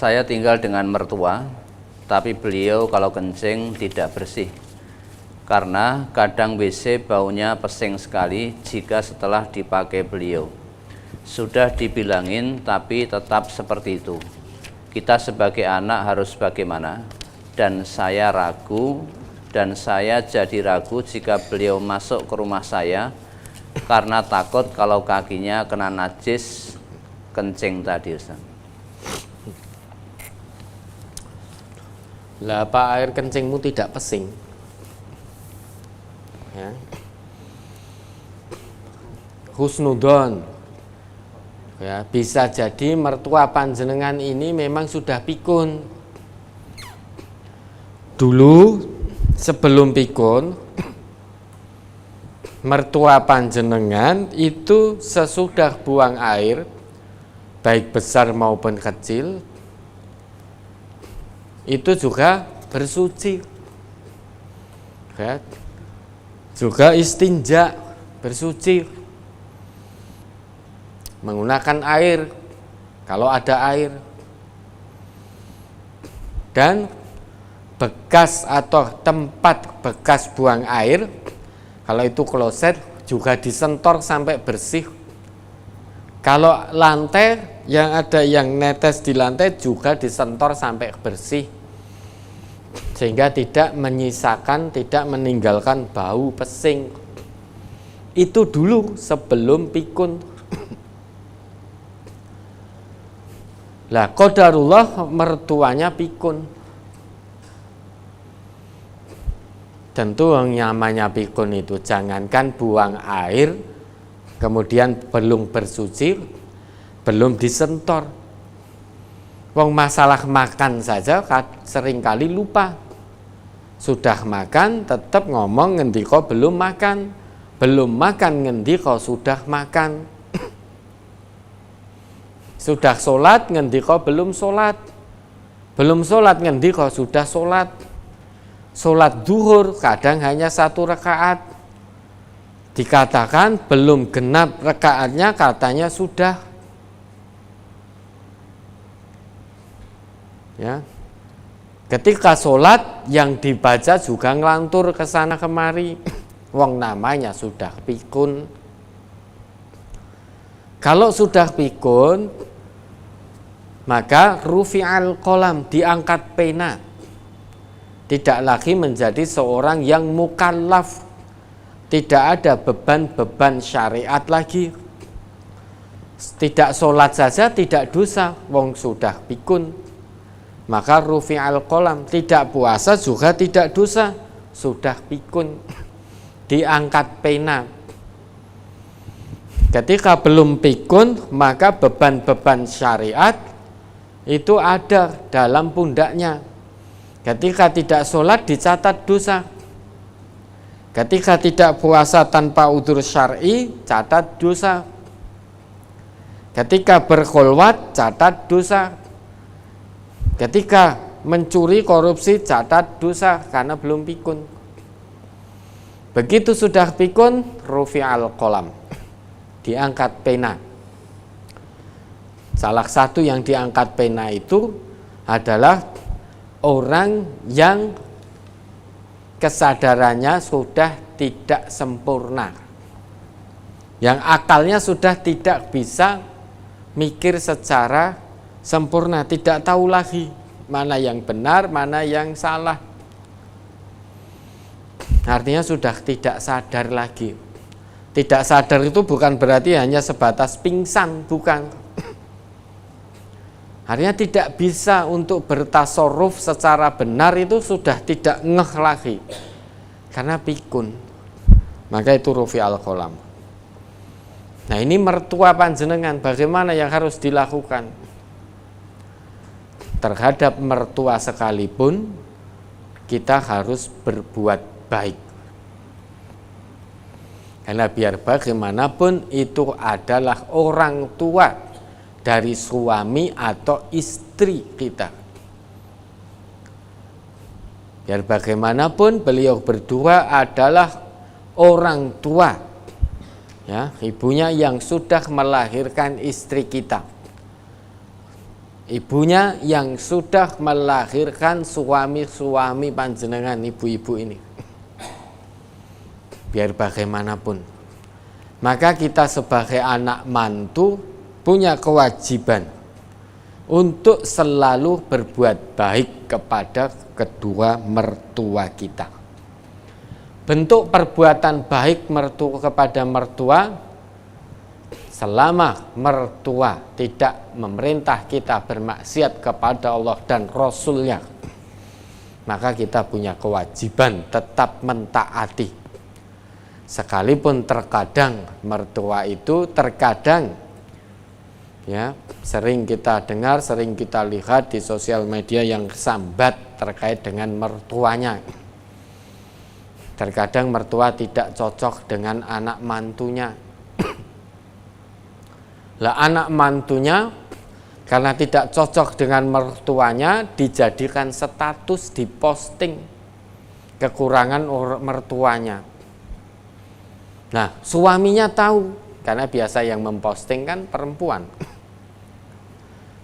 Saya tinggal dengan mertua, tapi beliau kalau kencing tidak bersih. Karena kadang WC baunya pesing sekali jika setelah dipakai beliau. Sudah dibilangin tapi tetap seperti itu. Kita sebagai anak harus bagaimana? Dan saya ragu, dan saya jadi ragu jika beliau masuk ke rumah saya karena takut kalau kakinya kena najis kencing tadi, Ustaz. Lah apa air kencingmu tidak pesing? Ya. Husnudon. Ya, bisa jadi mertua panjenengan ini memang sudah pikun. Dulu sebelum pikun, mertua panjenengan itu sesudah buang air, baik besar maupun kecil, itu juga bersuci, ya. Juga istinja, bersuci, menggunakan air kalau ada air, dan bekas atau tempat bekas buang air, kalau itu kloset juga disentor sampai bersih. Kalau lantai yang ada yang netes di lantai juga disentor sampai bersih, sehingga tidak menyisakan, tidak meninggalkan bau pesing. Itu dulu sebelum pikun. Lah qadarullah mertuanya pikun. Tentu yang namanya pikun itu jangankan buang air, kemudian belum bersuci, belum disentor. Wong masalah makan saja seringkali lupa. Sudah makan tetap ngomong ngendika belum makan. Belum makan ngendika sudah makan. Sudah sholat ngendika belum sholat. Belum sholat ngendika sudah sholat. Sholat duhur kadang hanya 1 rakaat. Dikatakan belum genap rakaatnya katanya sudah. Ya. Ketika sholat yang dibaca juga ngelantur ke sana kemari. Wong namanya sudah pikun. Kalau sudah pikun, maka rufi'al qalam, diangkat pena. Tidak lagi menjadi seorang yang mukallaf. Tidak ada beban-beban syariat lagi. Tidak sholat saja tidak dosa, wong sudah pikun. Maka rufi'al qalam, tidak puasa juga tidak dosa, sudah pikun. Diangkat pena. Ketika belum pikun, maka beban-beban syariat itu ada dalam pundaknya. Ketika tidak sholat dicatat dosa. Ketika tidak puasa tanpa udzur syar'i, catat dosa. Ketika berkhulwat, catat dosa. Ketika mencuri, korupsi, catat dosa karena belum pikun. Begitu sudah pikun, rufi'al qalam, diangkat pena. Salah satu yang diangkat pena itu adalah orang yang kesadarannya sudah tidak sempurna, yang akalnya sudah tidak bisa mikir secara sempurna, tidak tahu lagi mana yang benar, mana yang salah. Artinya sudah tidak sadar lagi. Tidak sadar itu bukan berarti hanya sebatas pingsan, bukan. Artinya tidak bisa untuk bertasarruf secara benar, itu sudah tidak ngeh lagi karena pikun. Maka itu rufi'al qalam. Nah, ini mertua panjenengan, bagaimana yang harus dilakukan? Terhadap mertua sekalipun kita harus berbuat baik. Karena biar bagaimanapun itu adalah orang tua dari suami atau istri kita. Biar bagaimanapun beliau berdua adalah orang tua, ya, ibunya yang sudah melahirkan istri kita. ibunya yang sudah melahirkan suami-suami panjenengan ibu-ibu ini. Biar bagaimanapun, maka kita sebagai anak mantu punya kewajiban untuk selalu berbuat baik kepada kedua mertua kita. Bentuk perbuatan baik kepada mertua, selama mertua tidak memerintah kita bermaksiat kepada Allah dan Rasul-Nya, maka kita punya kewajiban tetap mentaati. Sekalipun terkadang mertua itu sering kita dengar, sering kita lihat di sosial media yang sambat terkait dengan mertuanya. Terkadang mertua tidak cocok dengan anak mantunya. Lah anak mantunya karena tidak cocok dengan mertuanya dijadikan status, diposting kekurangan mertuanya. Nah, suaminya tahu, karena biasa yang memposting kan perempuan.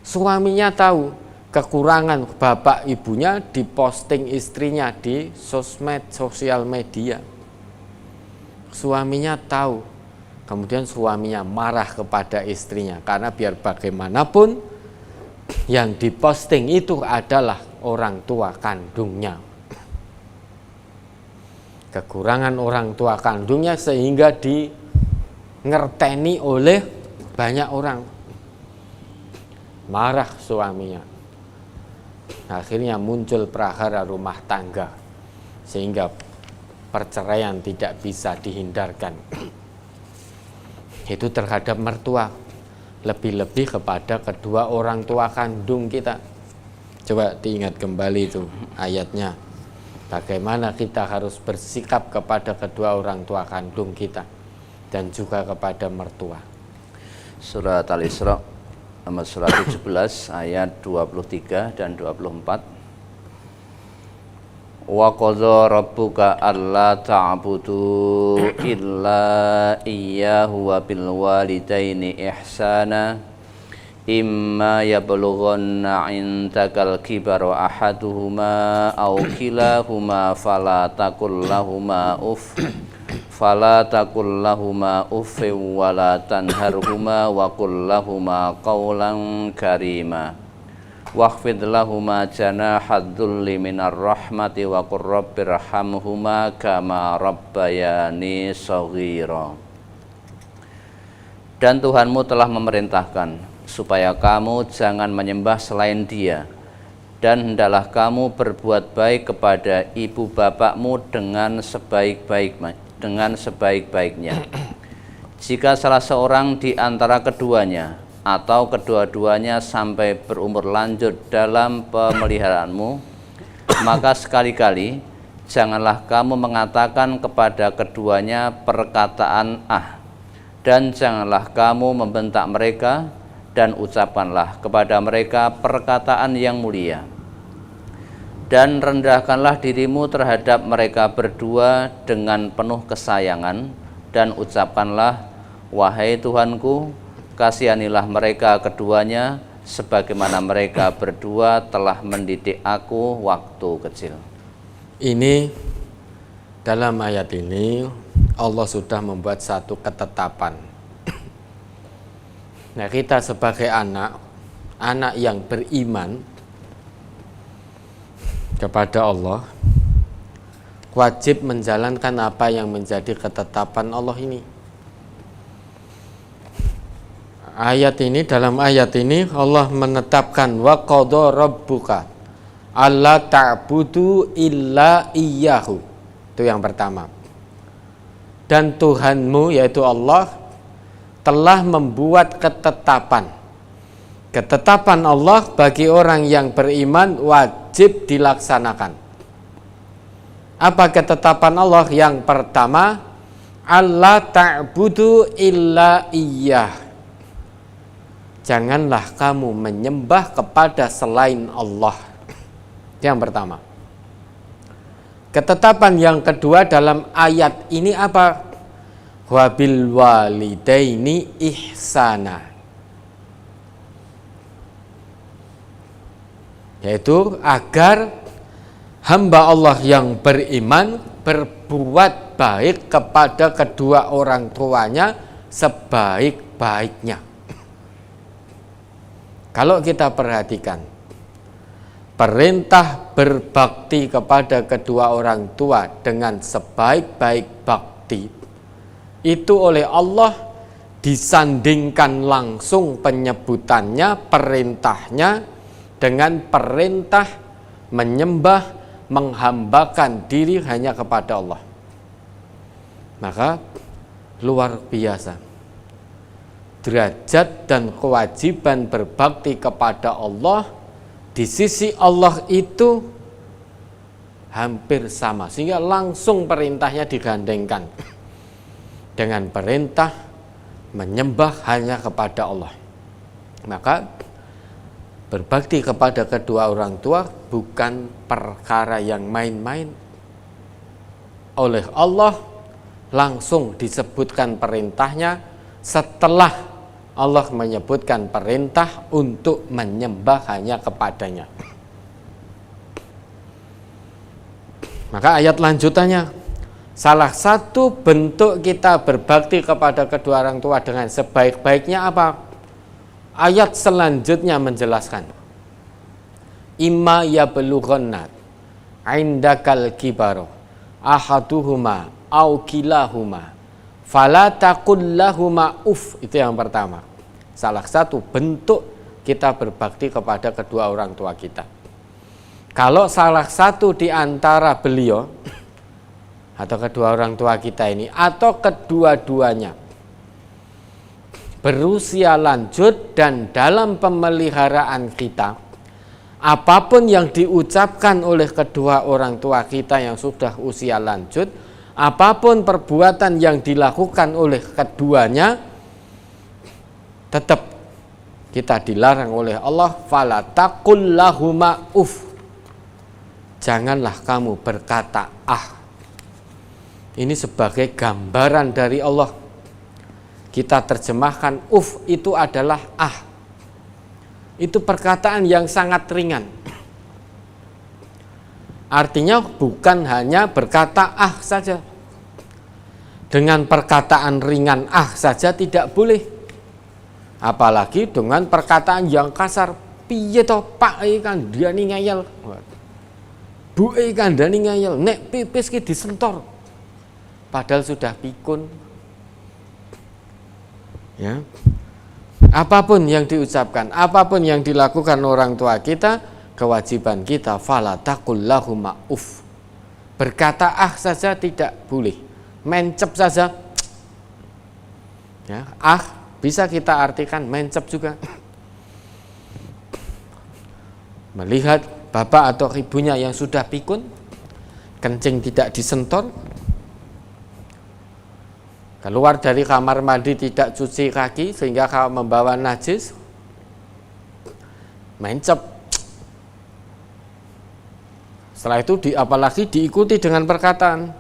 Suaminya tahu kekurangan bapak ibunya, diposting istrinya di sosial media. Suaminya tahu, kemudian suaminya marah kepada istrinya, karena biar bagaimanapun yang diposting itu adalah orang tua kandungnya. Kekurangan orang tua kandungnya sehingga dingerteni oleh banyak orang. Marah suaminya. Akhirnya muncul prahara rumah tangga, sehingga perceraian tidak bisa dihindarkan. Itu terhadap mertua, lebih-lebih kepada kedua orang tua kandung kita. Coba diingat kembali itu ayatnya, bagaimana kita harus bersikap kepada kedua orang tua kandung kita dan juga kepada mertua. Surat Al-Isra surat 17 ayat 23 dan 24. Wa qadha rabbuka alla ta'budu illa iyyahu wa bil walidaini ihsana imma yablughanna 'indakal kibara ahaduhuma aw kilahuma fala taqul lahuma uffin wa la tanharhuma wa qul lahuma qawlan karima wakhfid lahuma janahad dhulli minar rahmati wa qur rabbirhamhuma kama rabbayani shaghira. Dan Tuhanmu telah memerintahkan supaya kamu jangan menyembah selain Dia, dan hendaklah kamu berbuat baik kepada ibu bapakmu dengan sebaik-baiknya. Jika salah seorang di antara keduanya atau kedua-duanya sampai berumur lanjut dalam pemeliharaanmu, maka sekali-kali janganlah kamu mengatakan kepada keduanya perkataan dan janganlah kamu membentak mereka, dan ucapkanlah kepada mereka perkataan yang mulia. Dan rendahkanlah dirimu terhadap mereka berdua dengan penuh kesayangan, dan ucapkanlah, wahai Tuhanku, kasihanilah mereka keduanya sebagaimana mereka berdua telah mendidik aku waktu kecil. Ini dalam ayat ini Allah sudah membuat satu ketetapan. Nah, kita sebagai anak yang beriman kepada Allah wajib menjalankan apa yang menjadi ketetapan Allah ini. Dalam ayat ini Allah menetapkan wa qadha rabbuka alla ta'budu illa iyyahu. Itu yang pertama. Dan Tuhanmu yaitu Allah telah membuat ketetapan. Ketetapan Allah bagi orang yang beriman wajib dilaksanakan. Apa ketetapan Allah? Yang pertama, alla ta'budu illa iyyah. Janganlah kamu menyembah kepada selain Allah. Yang pertama. Ketetapan yang kedua dalam ayat ini apa? Wabil walidaini ihsana. yaitu agar hamba Allah yang beriman berbuat baik kepada kedua orang tuanya sebaik-baiknya. Kalau kita perhatikan, perintah berbakti kepada kedua orang tua dengan sebaik-baik bakti itu oleh Allah disandingkan langsung penyebutannya, perintahnya dengan perintah menyembah, menghambakan diri hanya kepada Allah. Maka luar biasa derajat dan kewajiban berbakti kepada Allah di sisi Allah itu hampir sama, sehingga langsung perintahnya digandengkan dengan perintah menyembah hanya kepada Allah. Maka berbakti kepada kedua orang tua bukan perkara yang main-main. Oleh Allah langsung disebutkan perintahnya setelah Allah menyebutkan perintah untuk menyembah hanya kepadanya. Maka ayat lanjutannya, salah satu bentuk kita berbakti kepada kedua orang tua dengan sebaik-baiknya apa? Ayat selanjutnya menjelaskan, imma yablughanna indakal kibaro ahaduhuma au kilahuma fala taqul lahuma uf. Itu yang pertama, salah satu bentuk kita berbakti kepada kedua orang tua kita. Kalau salah satu di antara beliau atau kedua orang tua kita ini atau kedua-duanya berusia lanjut dan dalam pemeliharaan kita, apapun yang diucapkan oleh kedua orang tua kita yang sudah usia lanjut, apapun perbuatan yang dilakukan oleh keduanya, tetap kita dilarang oleh Allah, fala taqul lahuma uf. Janganlah kamu berkata ah. Ini sebagai gambaran dari Allah. Kita terjemahkan uf itu adalah ah. Itu perkataan yang sangat ringan. Artinya bukan hanya berkata ah saja. Dengan perkataan ringan ah saja tidak boleh. Apalagi dengan perkataan yang kasar. Piye to Pak kandhani ngeyel. Bu kandhani ngeyel, nek pipis ki disentor. Padahal sudah pikun. Ya. Apapun yang diucapkan, apapun yang dilakukan orang tua kita, kewajiban kita fala taqul lahuma uf. Berkata ah saja tidak boleh. Mencep saja. Ya, ah bisa kita artikan mencep juga. Melihat bapak atau ibunya yang sudah pikun, kencing tidak disentor, keluar dari kamar mandi tidak cuci kaki sehingga kalau membawa najis, mencep. Setelah itu apalagi diikuti dengan perkataan,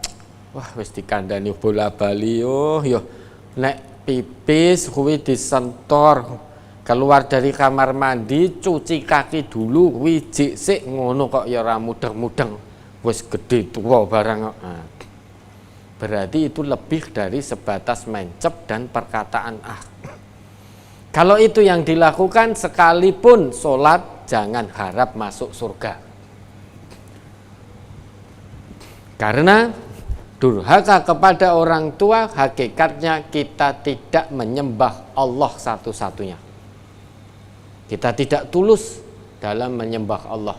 wah wis dikandani bola bali yo nek pipis kuwi disentor. Keluar dari kamar mandi cuci kaki dulu kuwi jik ngono kok ya ora mudeng-mudeng. Wis gede tua barang. Nah, berarti itu lebih dari sebatas mencep dan perkataan ah. Kalau itu yang dilakukan sekalipun sholat, jangan harap masuk surga. Karena durhaka kepada orang tua hakikatnya kita tidak menyembah Allah satu-satunya. Kita tidak tulus dalam menyembah Allah.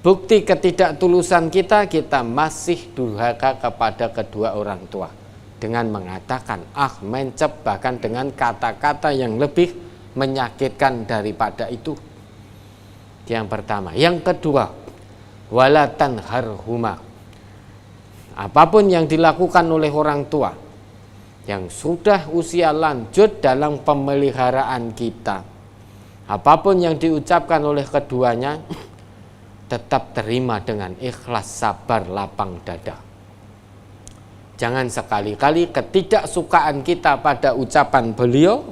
Bukti ketidaktulusan kita masih durhaka kepada kedua orang tua. Dengan mengatakan ah mencep, bahkan dengan kata-kata yang lebih menyakitkan daripada itu. Yang pertama. Yang kedua, wala tanharhuma. Apapun yang dilakukan oleh orang tua yang sudah usia lanjut dalam pemeliharaan kita, apapun yang diucapkan oleh keduanya, tetap terima dengan ikhlas, sabar, lapang dada. Jangan sekali-kali ketidaksukaan kita pada ucapan beliau,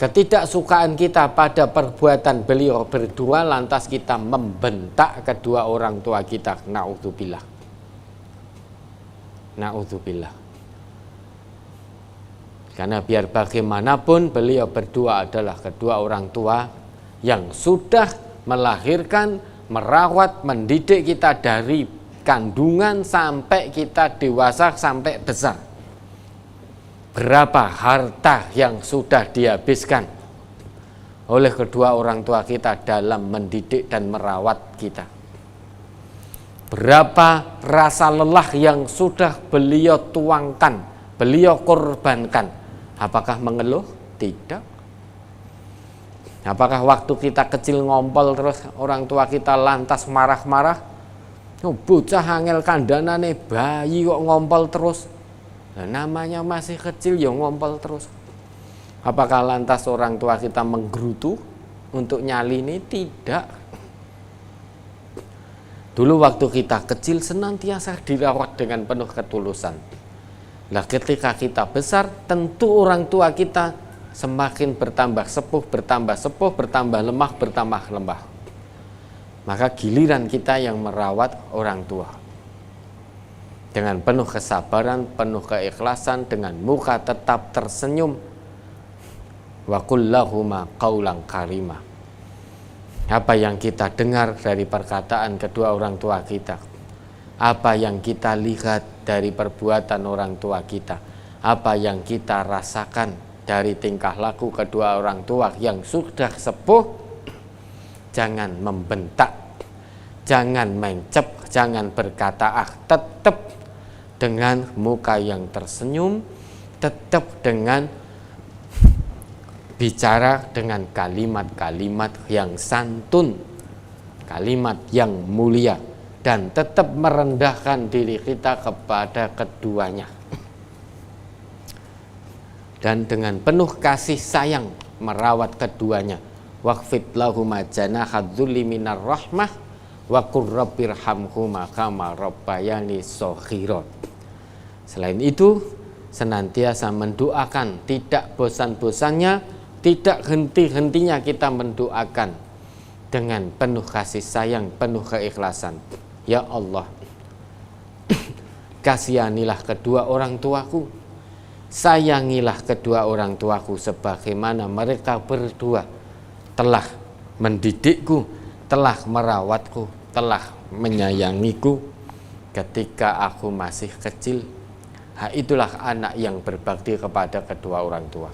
ketidaksukaan kita pada perbuatan beliau berdua, lantas kita membentak kedua orang tua kita. Na'udzubillah. Na'udzubillah. Karena biar bagaimanapun beliau berdua adalah kedua orang tua yang sudah melahirkan, merawat, mendidik kita dari kandungan sampai kita dewasa, sampai besar. Berapa harta yang sudah dihabiskan oleh kedua orang tua kita dalam mendidik dan merawat kita. Berapa rasa lelah yang sudah beliau tuangkan, beliau korbankan. Apakah mengeluh? Tidak. Apakah waktu kita kecil ngompol terus orang tua kita lantas marah-marah? Oh, bocah angel kandhanane bayi kok ngompol terus. Nah, namanya masih kecil ya ngompol terus. Apakah lantas orang tua kita menggerutu untuk nyalini? Tidak. Dulu waktu kita kecil senantiasa dirawat dengan penuh ketulusan. Nah, ketika kita besar, tentu orang tua kita semakin bertambah sepuh, bertambah lemah, bertambah lemah. Maka giliran kita yang merawat orang tua. Dengan penuh kesabaran, penuh keikhlasan, dengan muka tetap tersenyum. Wa qul lahuma qaulan karima. Apa yang kita dengar dari perkataan kedua orang tua kita, apa yang kita lihat dari perbuatan orang tua kita, apa yang kita rasakan dari tingkah laku kedua orang tua yang sudah sepuh, jangan membentak, jangan mencep, jangan berkata tetap dengan muka yang tersenyum, tetap dengan bicara dengan kalimat-kalimat yang santun, kalimat yang mulia, dan tetap merendahkan diri kita kepada keduanya. Dan dengan penuh kasih sayang merawat keduanya. Waqfid lahuma janahadzulli minar rahmah wa qur rabbirhamhuma kama rabbayani shaghira. Selain itu, senantiasa mendoakan, tidak bosan-bosannya, tidak henti-hentinya kita mendoakan dengan penuh kasih sayang, penuh keikhlasan. Ya Allah, kasihanilah kedua orang tuaku, sayangilah kedua orang tuaku sebagaimana mereka berdua telah mendidikku, telah merawatku, telah menyayangiku ketika aku masih kecil. Itulah anak yang berbakti kepada kedua orang tua.